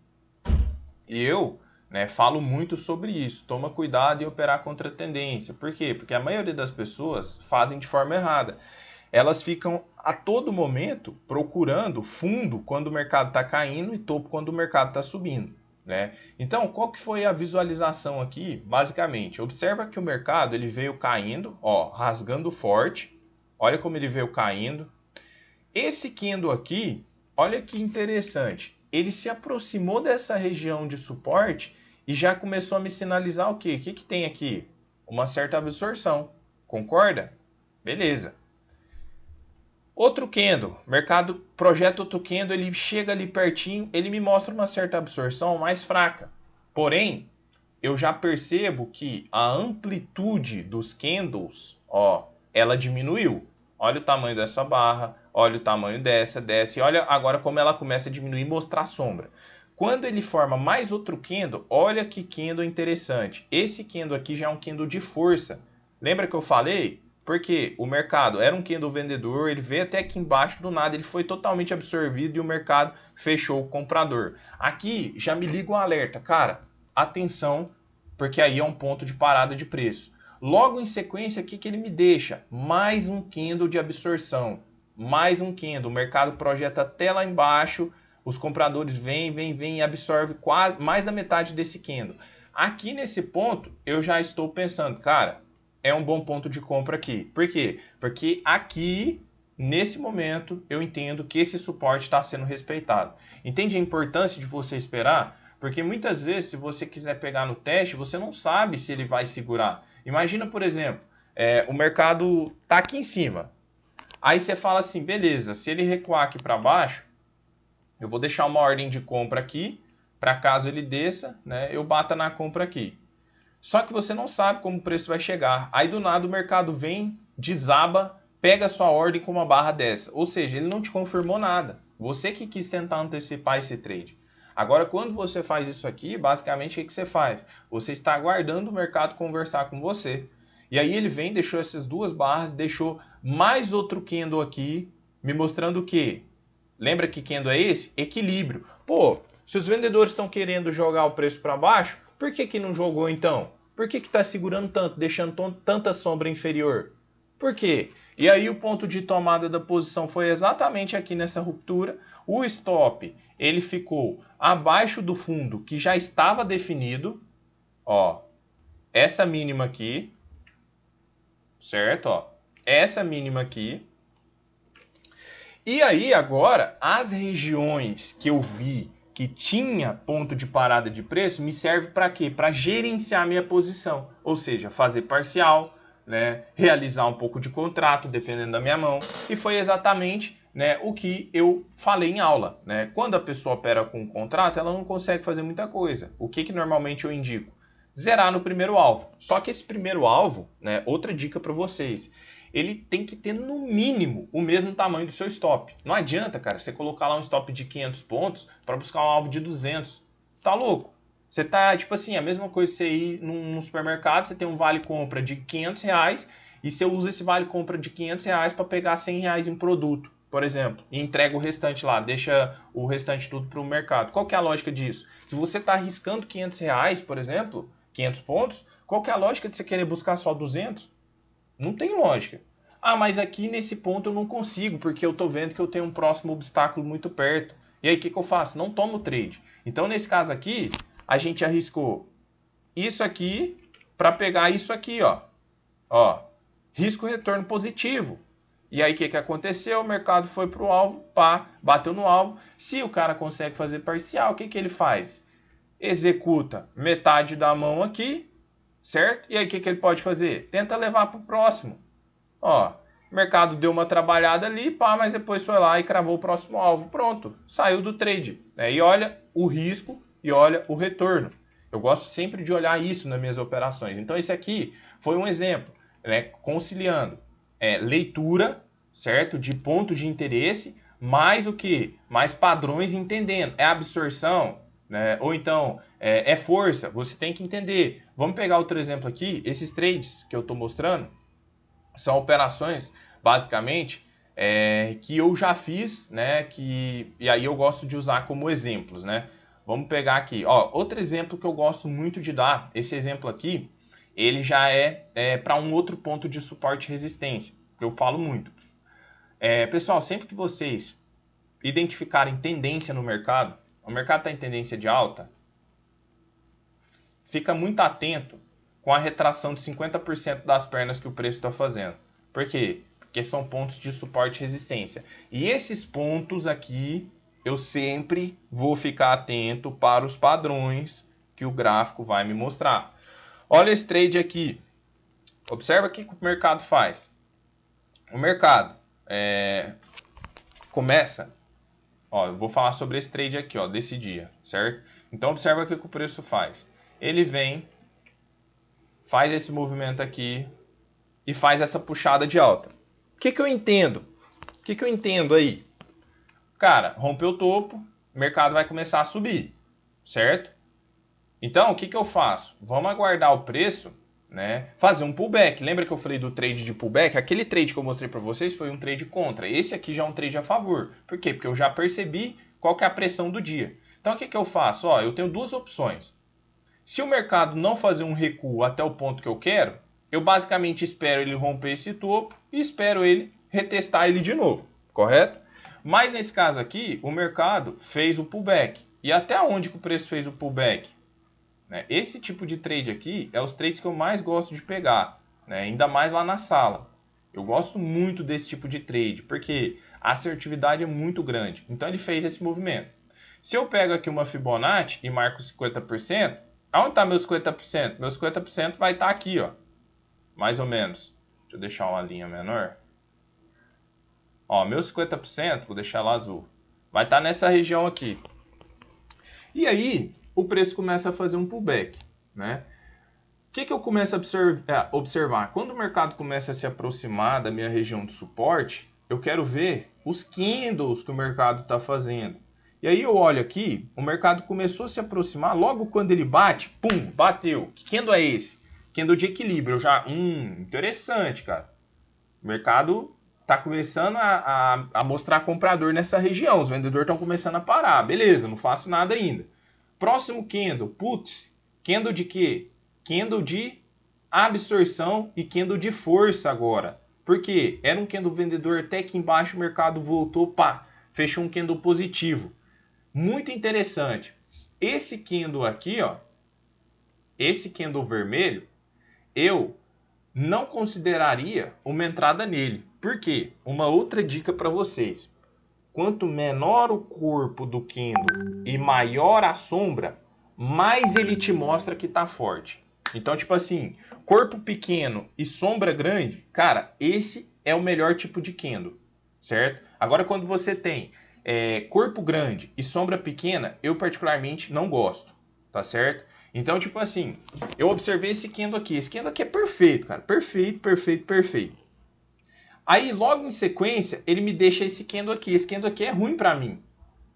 E eu falo muito sobre isso. Toma cuidado em operar contra a tendência. Por quê? Porque a maioria das pessoas fazem de forma errada. Elas ficam a todo momento procurando fundo quando o mercado está caindo e topo quando o mercado está subindo, né? Então, qual que foi a visualização aqui? Basicamente, observa que o mercado ele veio caindo, ó, rasgando forte. Olha como ele veio caindo. Esse candle aqui, olha que interessante. Ele se aproximou dessa região de suporte e já começou a me sinalizar o quê? O que que tem aqui? Uma certa absorção. Concorda? Beleza. Outro candle, mercado projeta outro candle, ele chega ali pertinho, ele me mostra uma certa absorção mais fraca. Porém, eu já percebo que a amplitude dos candles, ó, ela diminuiu. Olha o tamanho dessa barra, olha o tamanho dessa, e olha agora como ela começa a diminuir e mostrar sombra. Quando ele forma mais outro candle, olha que candle interessante. Esse candle aqui já é um candle de força. Lembra que eu falei? Porque o mercado era um candle vendedor, ele veio até aqui embaixo, do nada ele foi totalmente absorvido e o mercado fechou o comprador. Aqui já me liga um alerta, cara, atenção, porque aí é um ponto de parada de preço. Logo em sequência, o que ele me deixa? Mais um candle de absorção, mais um candle, o mercado projeta até lá embaixo, os compradores vêm e absorvem quase mais da metade desse candle. Aqui nesse ponto, eu já estou pensando, cara, é um bom ponto de compra aqui. Por quê? Porque aqui, nesse momento, eu entendo que esse suporte está sendo respeitado. Entende a importância de você esperar? Porque muitas vezes, se você quiser pegar no teste, você não sabe se ele vai segurar. Imagina, por exemplo, o mercado está aqui em cima. Aí você fala assim, beleza, se ele recuar aqui para baixo, eu vou deixar uma ordem de compra aqui, para caso ele desça, né, eu bata na compra aqui. Só que você não sabe como o preço vai chegar. Aí do nada o mercado vem, desaba, pega a sua ordem com uma barra dessa. Ou seja, ele não te confirmou nada. Você que quis tentar antecipar esse trade. Agora, quando você faz isso aqui, basicamente o que você faz? Você está aguardando o mercado conversar com você. E aí ele vem, deixou essas duas barras, deixou mais outro candle aqui, me mostrando o quê? Lembra que candle é esse? Equilíbrio. Pô, se os vendedores estão querendo jogar o preço para baixo, por que não jogou então? Por que está segurando tanto, deixando tanta sombra inferior? Por quê? E aí o ponto de tomada da posição foi exatamente aqui nessa ruptura. O stop, ele ficou abaixo do fundo que já estava definido. Ó, essa mínima aqui, certo? Ó, essa mínima aqui. E aí agora, as regiões que eu vi que tinha ponto de parada de preço, me serve para quê? Para gerenciar minha posição, ou seja, fazer parcial, né, realizar um pouco de contrato, dependendo da minha mão, e foi exatamente, né, o que eu falei em aula. Né? Quando a pessoa opera com um contrato, ela não consegue fazer muita coisa. O que normalmente eu indico? Zerar no primeiro alvo. Só que esse primeiro alvo, né, outra dica para vocês, ele tem que ter no mínimo o mesmo tamanho do seu stop. Não adianta, cara, você colocar lá um stop de 500 pontos para buscar um alvo de 200. Tá louco? Você tá, tipo assim, a mesma coisa você ir num supermercado, você tem um vale compra de 500 reais e você usa esse vale compra de 500 reais para pegar 100 reais em produto, por exemplo, e entrega o restante lá, deixa o restante tudo para o mercado. Qual que é a lógica disso? Se você está arriscando 500 reais, por exemplo, 500 pontos, qual que é a lógica de você querer buscar só 200? Não tem lógica. Ah, mas aqui nesse ponto eu não consigo, porque eu estou vendo que eu tenho um próximo obstáculo muito perto. E aí o que eu faço? Não tomo trade. Então nesse caso aqui, a gente arriscou isso aqui para pegar isso aqui, ó. Ó, risco retorno positivo. E aí o que aconteceu? O mercado foi para o alvo, pá, bateu no alvo. Se o cara consegue fazer parcial, o que ele faz? Executa metade da mão aqui, certo? E aí o que ele pode fazer? Tenta levar para o próximo. Ó, o mercado deu uma trabalhada ali, pá, mas depois foi lá e cravou o próximo alvo. Pronto, saiu do trade. Né? E olha o risco e olha o retorno. Eu gosto sempre de olhar isso nas minhas operações. Então esse aqui foi um exemplo, né? Conciliando leitura, certo? De ponto de interesse, mais o que? Mais padrões entendendo. É absorção, né? Ou então é força. Você tem que entender. Vamos pegar outro exemplo aqui. Esses trades que eu estou mostrando são operações, basicamente, que eu já fiz, né? E aí eu gosto de usar como exemplos, né? Vamos pegar aqui, ó, outro exemplo que eu gosto muito de dar. Esse exemplo aqui, ele já é para um outro ponto de suporte e resistência, que eu falo muito. Pessoal, sempre que vocês identificarem tendência no mercado, o mercado está em tendência de alta, fica muito atento com a retração de 50% das pernas que o preço está fazendo. Por quê? Porque são pontos de suporte e resistência. E esses pontos aqui, eu sempre vou ficar atento para os padrões que o gráfico vai me mostrar. Olha esse trade aqui. Observa o que o mercado faz. O mercado começa... Ó, eu vou falar sobre esse trade aqui, ó, desse dia, certo? Então observa o que o preço faz. Ele vem, faz esse movimento aqui e faz essa puxada de alta. O que eu entendo? O que eu entendo aí? Cara, rompeu o topo, o mercado vai começar a subir, certo? Então, o que eu faço? Vamos aguardar o preço, né? Fazer um pullback. Lembra que eu falei do trade de pullback? Aquele trade que eu mostrei para vocês foi um trade contra. Esse aqui já é um trade a favor. Por quê? Porque eu já percebi qual que é a pressão do dia. Então, o que eu faço? Ó, eu tenho duas opções. Se o mercado não fazer um recuo até o ponto que eu quero, eu basicamente espero ele romper esse topo e espero ele retestar ele de novo, correto? Mas nesse caso aqui, o mercado fez o pullback. E até onde que o preço fez o pullback? Esse tipo de trade aqui é os trades que eu mais gosto de pegar, né? Ainda mais lá na sala. Eu gosto muito desse tipo de trade, porque a assertividade é muito grande. Então ele fez esse movimento. Se eu pego aqui uma Fibonacci e marco 50%, aonde está meu 50%? Meu 50% vai estar aqui, ó, mais ou menos. Deixa eu deixar uma linha menor. Ó, meu 50%, vou deixar lá azul, vai estar nessa região aqui. E aí, o preço começa a fazer um pullback, né? O que eu começo a observar? Quando o mercado começa a se aproximar da minha região de suporte, eu quero ver os candles que o mercado está fazendo. E aí eu olho aqui, o mercado começou a se aproximar, logo quando ele bate, pum, bateu. Que candle é esse? Candle de equilíbrio. Eu já, interessante, cara. O mercado está começando a mostrar comprador nessa região. Os vendedores estão começando a parar. Beleza, não faço nada ainda. Próximo candle, putz, candle de quê? Candle de absorção e candle de força agora. Por quê? Era um candle vendedor até que embaixo o mercado voltou, pá, fechou um candle positivo. Muito interessante. Esse candle aqui, ó, esse candle vermelho, eu não consideraria uma entrada nele. Por quê? Uma outra dica para vocês. Quanto menor o corpo do candle e maior a sombra, mais ele te mostra que tá forte. Então, tipo assim, corpo pequeno e sombra grande, cara, esse é o melhor tipo de candle, certo? Agora, quando você tem corpo grande e sombra pequena, eu particularmente não gosto, tá certo? Então, tipo assim, eu observei esse candle aqui. Esse candle aqui é perfeito, cara. Perfeito, perfeito, perfeito. Aí, logo em sequência, ele me deixa esse candle aqui. Esse candle aqui é ruim pra mim.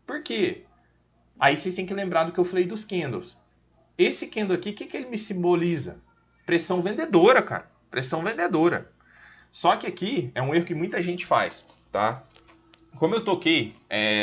Por quê? Aí vocês têm que lembrar do que eu falei dos candles. Esse candle aqui, o que ele me simboliza? Pressão vendedora, cara. Pressão vendedora. Só que aqui é um erro que muita gente faz, tá? Como eu toquei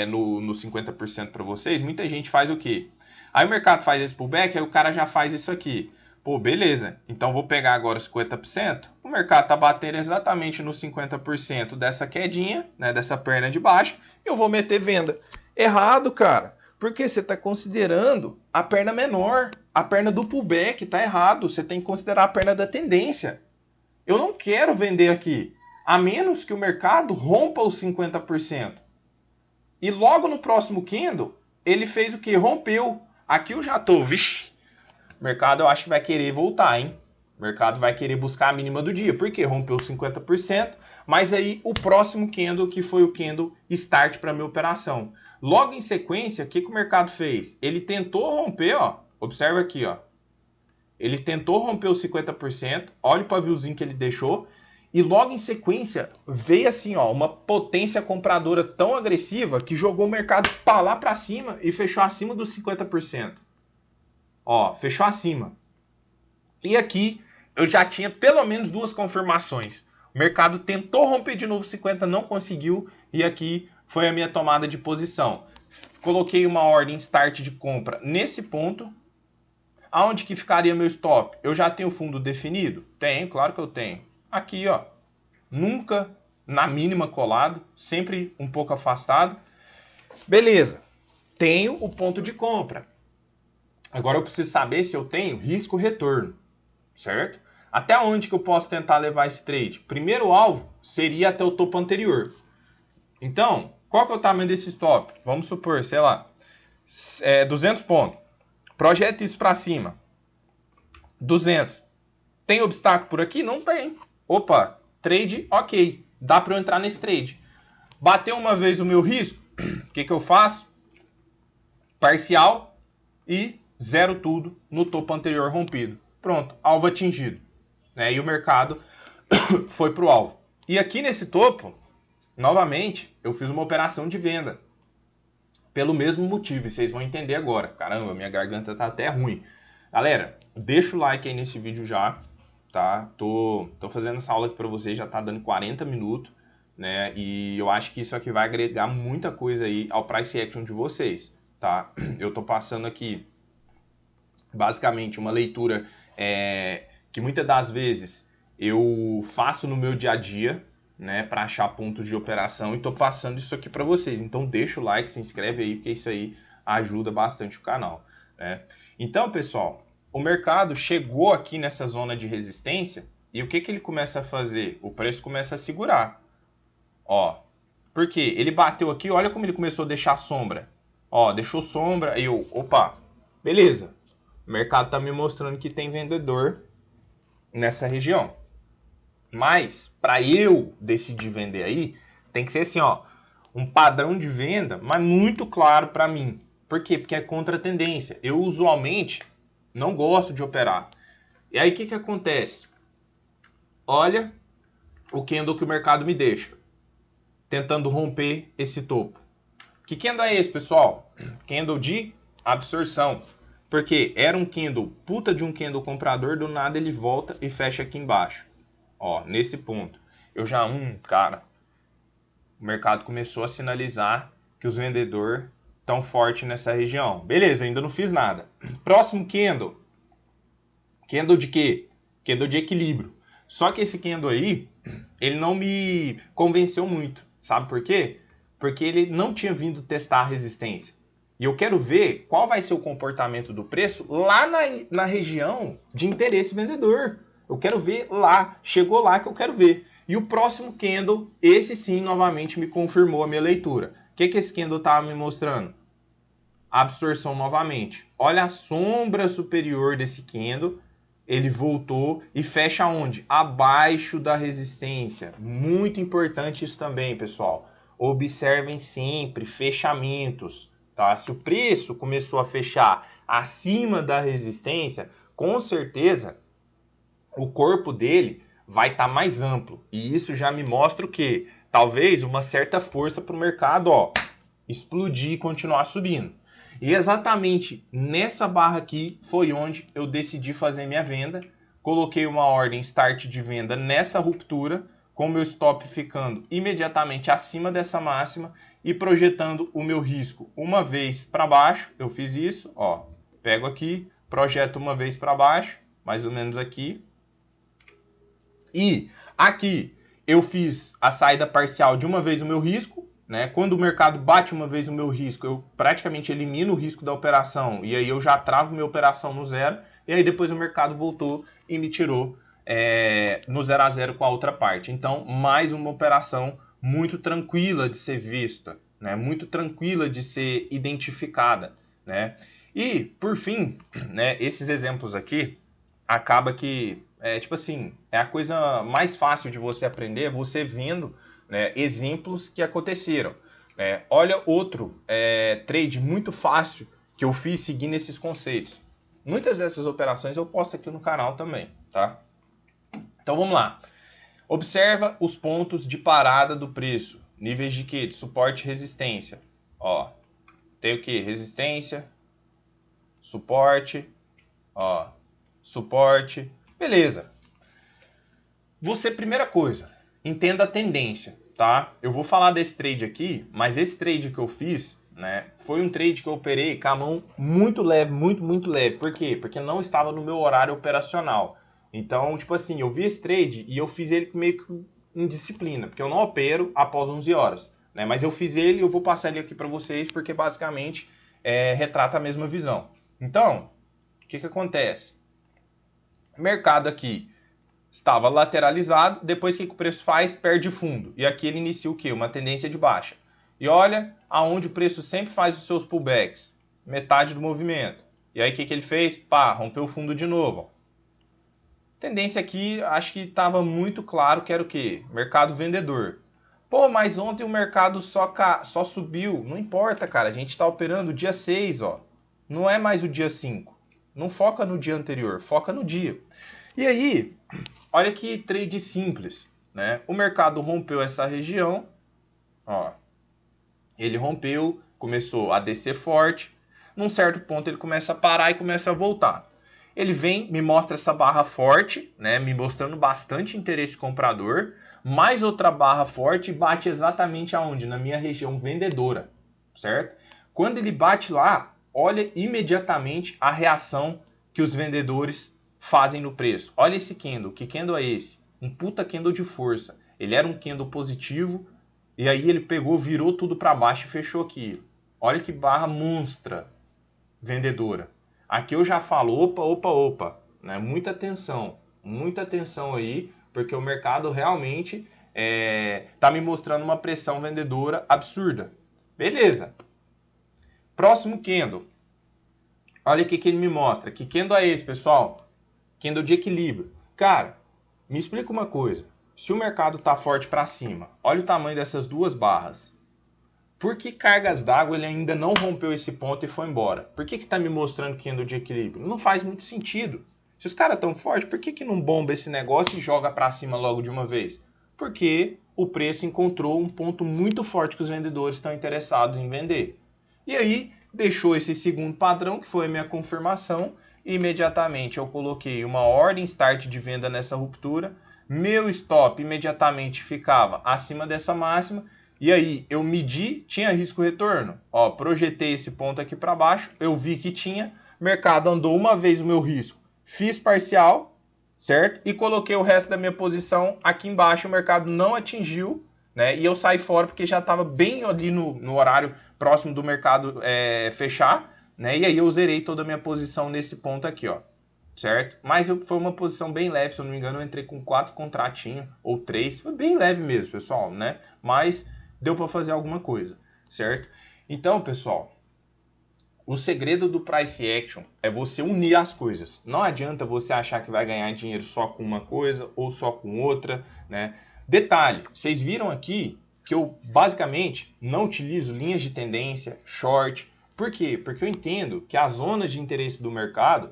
no 50% para vocês, muita gente faz o quê? Aí o mercado faz esse pullback, aí o cara já faz isso aqui. Pô, beleza, então vou pegar agora 50%. O mercado tá batendo exatamente no 50% dessa quedinha, né, dessa perna de baixo, e eu vou meter venda. Errado, cara. Porque você está considerando a perna menor, a perna do pullback, tá errado. Você tem que considerar a perna da tendência. Eu não quero vender aqui, a menos que o mercado rompa os 50%. E logo no próximo candle, ele fez o que? Rompeu. Aqui eu já tô, vixi, o mercado eu acho que vai querer voltar, hein? O mercado vai querer buscar a mínima do dia. Por quê? Rompeu 50%, mas aí o próximo candle, que foi o candle start para minha operação. Logo em sequência, o que o mercado fez? Ele tentou romper, ó, observa aqui, ó. Ele tentou romper os 50%, olha o paviozinho que ele deixou, e logo em sequência veio assim, ó, uma potência compradora tão agressiva que jogou o mercado para lá para cima e fechou acima dos 50%. Ó, fechou acima. E aqui eu já tinha pelo menos duas confirmações. O mercado tentou romper de novo 50, não conseguiu, e aqui foi a minha tomada de posição. Coloquei uma ordem start de compra nesse ponto. Aonde que ficaria meu stop? Eu já tenho fundo definido? Tenho, claro que eu tenho. Aqui, ó. Nunca na mínima colado, sempre um pouco afastado. Beleza. Tenho o ponto de compra. Agora eu preciso saber se eu tenho risco-retorno, certo? Até onde que eu posso tentar levar esse trade? Primeiro alvo seria até o topo anterior. Então, qual que é o tamanho desse stop? Vamos supor, sei lá, 200 pontos. Projeta isso para cima. 200. Tem obstáculo por aqui? Não tem. Opa, trade, ok. Dá para eu entrar nesse trade. Bateu uma vez o meu risco, o que eu faço? Parcial e zero tudo no topo anterior rompido. Pronto, alvo atingido. E o mercado foi para o alvo. E aqui nesse topo, novamente, eu fiz uma operação de venda. Pelo mesmo motivo, e vocês vão entender agora. Caramba, minha garganta tá até ruim. Galera, deixa o like aí nesse vídeo já, tá? Tô fazendo essa aula aqui pra vocês, já tá dando 40 minutos, né? E eu acho que isso aqui vai agregar muita coisa aí ao price action de vocês, tá? Eu tô passando aqui, basicamente, uma leitura que muitas das vezes eu faço no meu dia a dia, né, para achar pontos de operação, e tô passando isso aqui para vocês. Então deixa o like, se inscreve aí, porque isso aí ajuda bastante o canal, né? Então, pessoal, o mercado chegou aqui nessa zona de resistência e o que ele começa a fazer? O preço começa a segurar. Ó, porque ele bateu aqui, olha como ele começou a deixar sombra. Ó, deixou sombra. Aí eu, opa, beleza. O mercado tá me mostrando que tem vendedor nessa região. Mas, para eu decidir vender aí, tem que ser assim, ó, um padrão de venda, mas muito claro para mim. Por quê? Porque é contra a tendência. Eu usualmente não gosto de operar. E aí o que acontece? Olha o candle que o mercado me deixa, tentando romper esse topo. Que candle é esse, pessoal? Candle de absorção. Porque era um candle, puta de um candle comprador, do nada ele volta e fecha aqui embaixo. Ó, nesse ponto. Eu já, cara, o mercado começou a sinalizar que os vendedores estão fortes nessa região. Beleza, ainda não fiz nada. Próximo candle. Candle de quê? Candle de equilíbrio. Só que esse candle aí, ele não me convenceu muito. Sabe por quê? Porque ele não tinha vindo testar a resistência. E eu quero ver qual vai ser o comportamento do preço lá na região de interesse vendedor. Eu quero ver lá. Chegou lá que eu quero ver. E o próximo candle, esse sim, novamente me confirmou a minha leitura. O que esse candle estava me mostrando? Absorção novamente. Olha a sombra superior desse candle. Ele voltou e fecha onde? Abaixo da resistência. Muito importante isso também, pessoal. Observem sempre fechamentos. Tá? Se o preço começou a fechar acima da resistência, com certeza o corpo dele vai estar mais amplo. E isso já me mostra o quê? Talvez uma certa força para o mercado, ó, explodir e continuar subindo. E exatamente nessa barra aqui foi onde eu decidi fazer minha venda. Coloquei uma ordem start de venda nessa ruptura, com o meu stop ficando imediatamente acima dessa máxima e projetando o meu risco uma vez para baixo. Eu fiz isso, ó, pego aqui, projeto uma vez para baixo, mais ou menos aqui. E aqui eu fiz a saída parcial de uma vez o meu risco, né? Quando o mercado bate uma vez o meu risco, eu praticamente elimino o risco da operação e aí eu já travo minha operação no zero. E aí depois o mercado voltou e me tirou no 0 a 0 com a outra parte. Então, mais uma operação muito tranquila de ser vista, né? Muito tranquila de ser identificada, né? E, por fim, né, esses exemplos aqui, acaba que, tipo assim, é a coisa mais fácil de você aprender, você vendo, né, exemplos que aconteceram. Olha outro trade muito fácil que eu fiz seguindo esses conceitos. Muitas dessas operações eu posto aqui no canal também, tá? Então vamos lá. Observa os pontos de parada do preço. Níveis de quê? De suporte e resistência. Ó, tem o que? Resistência, suporte, ó, suporte. Beleza. Você, primeira coisa, entenda a tendência, tá? Eu vou falar desse trade aqui, mas esse trade que eu fiz, né, foi um trade que eu operei com a mão muito leve, muito leve. Por quê? Porque não estava no meu horário operacional. Então, tipo assim, eu vi esse trade e eu fiz ele meio que em disciplina, porque eu não opero após 11 horas, né? Mas eu fiz ele e eu vou passar ele aqui para vocês, porque basicamente retrata a mesma visão. Então, o que acontece? O mercado aqui estava lateralizado, depois o que o preço faz? Perde fundo. E aqui ele inicia o quê? Uma tendência de baixa. E olha aonde o preço sempre faz os seus pullbacks. Metade do movimento. E aí o que ele fez? Pá, rompeu o fundo de novo. Tendência aqui, acho que estava muito claro que era o quê? Mercado vendedor. Pô, mas ontem o mercado só subiu. Não importa, cara. A gente está operando o dia 6, ó. Não é mais o dia 5. Não foca no dia anterior, foca no dia. E aí, olha que trade simples, né? O mercado rompeu essa região, ó. Ele rompeu, começou a descer forte. Num certo ponto ele começa a parar e começa a voltar. Ele vem, me mostra essa barra forte, né? Me mostrando bastante interesse comprador. Mais outra barra forte bate exatamente aonde? Na minha região vendedora, certo? Quando ele bate lá, olha imediatamente a reação que os vendedores fazem no preço. Olha esse candle. Que candle é esse? Um puta candle de força. Ele era um candle positivo e aí ele pegou, virou tudo para baixo e fechou aqui. Olha que barra monstra vendedora. Aqui eu já falo, opa, né? Muita atenção aí, porque o mercado realmente tá me mostrando uma pressão vendedora absurda. Beleza. Próximo candle. Olha o que ele me mostra. Que candle é esse, pessoal? Candle de equilíbrio. Cara, me explica uma coisa. Se o mercado está forte para cima, olha o tamanho dessas duas barras. Por que cargas d'água ele ainda não rompeu esse ponto e foi embora? Por que está me mostrando candle de equilíbrio? Não faz muito sentido. Se os caras estão fortes, por que não bomba esse negócio e joga para cima logo de uma vez? Porque o preço encontrou um ponto muito forte que os vendedores estão interessados em vender. E aí, deixou esse segundo padrão, que foi a minha confirmação, e imediatamente eu coloquei uma ordem start de venda nessa ruptura, meu stop imediatamente ficava acima dessa máxima, e aí eu medi, tinha risco retorno, ó, projetei esse ponto aqui para baixo, eu vi que tinha, mercado andou uma vez o meu risco, fiz parcial, certo? E coloquei o resto da minha posição aqui embaixo, o mercado não atingiu, né? E eu saí fora porque já estava bem ali no horário próximo do mercado fechar, né? E aí eu zerei toda a minha posição nesse ponto aqui, ó, certo? Mas foi uma posição bem leve, se eu não me engano, eu entrei com 4 contratinhos ou 3, foi bem leve mesmo, pessoal, né? Mas deu para fazer alguma coisa, certo? Então, pessoal, o segredo do price action é você unir as coisas. Não adianta você achar que vai ganhar dinheiro só com uma coisa ou só com outra, né? Detalhe, vocês viram aqui que eu basicamente não utilizo linhas de tendência, short. Por quê? Porque eu entendo que as zonas de interesse do mercado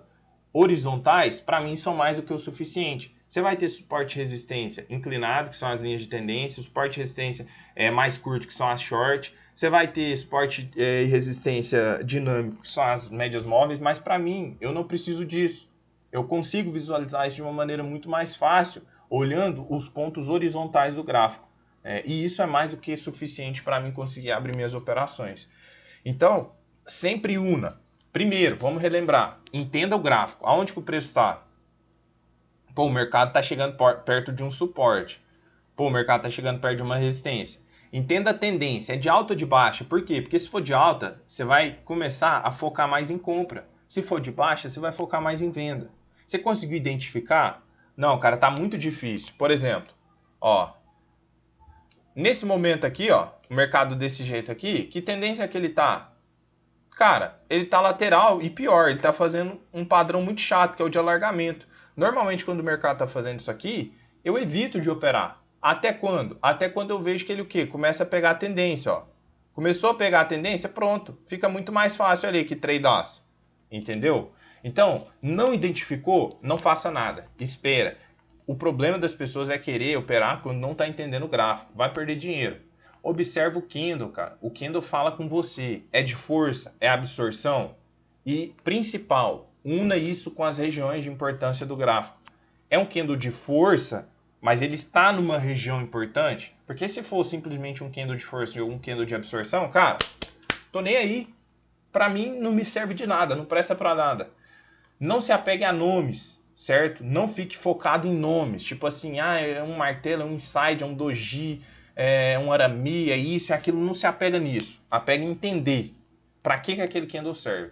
horizontais, para mim, são mais do que o suficiente. Você vai ter suporte e resistência inclinado, que são as linhas de tendência, suporte e resistência mais curto, que são as short. Você vai ter suporte e resistência dinâmico, que são as médias móveis, mas para mim, eu não preciso disso. Eu consigo visualizar isso de uma maneira muito mais fácil, olhando os pontos horizontais do gráfico. E isso é mais do que suficiente para mim conseguir abrir minhas operações. Então, sempre una. Primeiro, vamos relembrar, entenda o gráfico. Aonde que o preço está? Pô, o mercado está chegando perto de um suporte. Pô, o mercado está chegando perto de uma resistência. Entenda a tendência, é de alta ou de baixa? Por quê? Porque se for de alta, você vai começar a focar mais em compra. Se for de baixa, você vai focar mais em venda. Você conseguiu identificar? Não, cara, tá muito difícil. Por exemplo, ó, nesse momento aqui, ó, o mercado desse jeito aqui, que tendência que ele tá? Cara, ele tá lateral e pior, ele tá fazendo um padrão muito chato, que é o de alargamento. Normalmente, quando o mercado tá fazendo isso aqui, eu evito de operar. Até quando? Até quando eu vejo que ele o quê? Começa a pegar a tendência, ó. Começou a pegar a tendência, pronto. Fica muito mais fácil ali que trade-offs. Entendeu? Então, não identificou? Não faça nada. Espera. O problema das pessoas é querer operar quando não tá entendendo o gráfico. Vai perder dinheiro. Observa o Kindle, cara. O Kindle fala com você. É de força, é absorção. E, principal, una isso com as regiões de importância do gráfico. É um Kindle de força, mas ele está numa região importante? Porque se for simplesmente um Kindle de força ou um Kindle de absorção, cara, tô nem aí. Pra mim, não me serve de nada, não presta pra nada. Não se apegue a nomes, certo? Não fique focado em nomes. Tipo assim, é um martelo, é um inside, é um doji, é um arami, é isso, é aquilo. Não se apega nisso. Apega em entender para que aquele candle serve,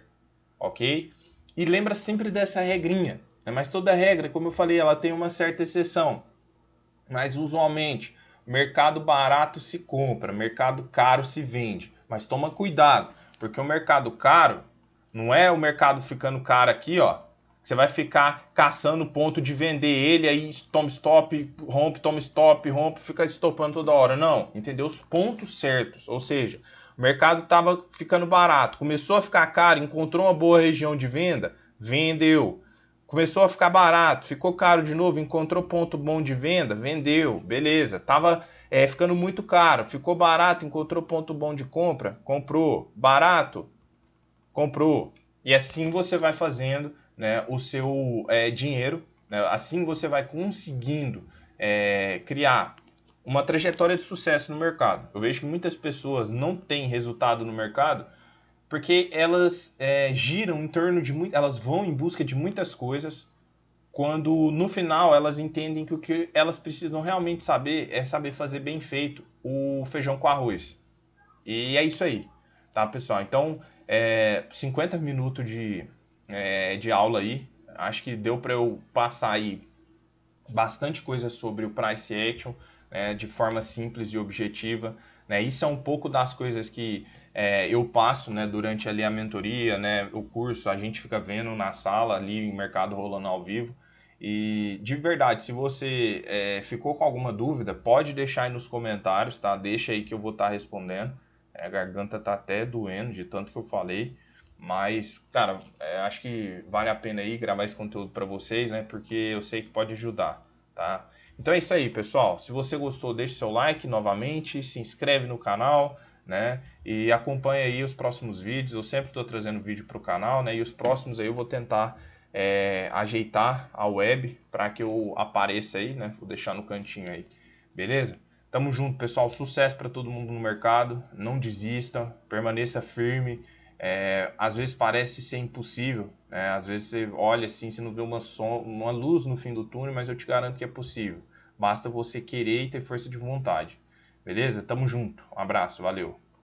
ok? E lembra sempre dessa regrinha. Né? Mas toda regra, como eu falei, ela tem uma certa exceção. Mas usualmente, mercado barato se compra, mercado caro se vende. Mas toma cuidado, porque o mercado caro não é o mercado ficando caro aqui, ó. Você vai ficar caçando ponto de vender ele, aí toma stop, rompe, fica estopando toda hora. Não, entendeu? Os pontos certos. Ou seja, o mercado estava ficando barato, começou a ficar caro, encontrou uma boa região de venda, vendeu. Começou a ficar barato, ficou caro de novo, encontrou ponto bom de venda, vendeu, beleza. Tava ficando muito caro, ficou barato, encontrou ponto bom de compra, comprou. Barato, comprou. E assim você vai fazendo, né, o seu dinheiro, né, assim você vai conseguindo criar uma trajetória de sucesso no mercado. Eu vejo que muitas pessoas não têm resultado no mercado porque elas giram em torno de elas vão em busca de muitas coisas, quando no final elas entendem que o que elas precisam realmente saber é saber fazer bem feito o feijão com arroz. E é isso aí, tá, pessoal? Então, 50 minutos de aula aí, acho que deu para eu passar aí bastante coisa sobre o Price Action, né, de forma simples e objetiva. Né? Isso é um pouco das coisas que eu passo, né, durante ali a mentoria, né, o curso, a gente fica vendo na sala ali, o mercado rolando ao vivo. E de verdade, se você ficou com alguma dúvida, pode deixar aí nos comentários, tá? Deixa aí que eu vou estar respondendo. A garganta tá até doendo de tanto que eu falei. Mas, cara, acho que vale a pena aí gravar esse conteúdo para vocês, né? Porque eu sei que pode ajudar, tá? Então é isso aí, pessoal. Se você gostou, deixe seu like novamente, se inscreve no canal, né? E acompanha aí os próximos vídeos. Eu sempre estou trazendo vídeo para o canal, né? E os próximos aí eu vou tentar ajeitar a web para que eu apareça aí, né? Vou deixar no cantinho aí, beleza? Tamo junto, pessoal. Sucesso para todo mundo no mercado. Não desista, permaneça firme. Às vezes parece ser impossível, né? Às vezes você olha assim, você não vê uma luz no fim do túnel, mas eu te garanto que é possível. Basta você querer e ter força de vontade. Beleza? Tamo junto. Um abraço, valeu.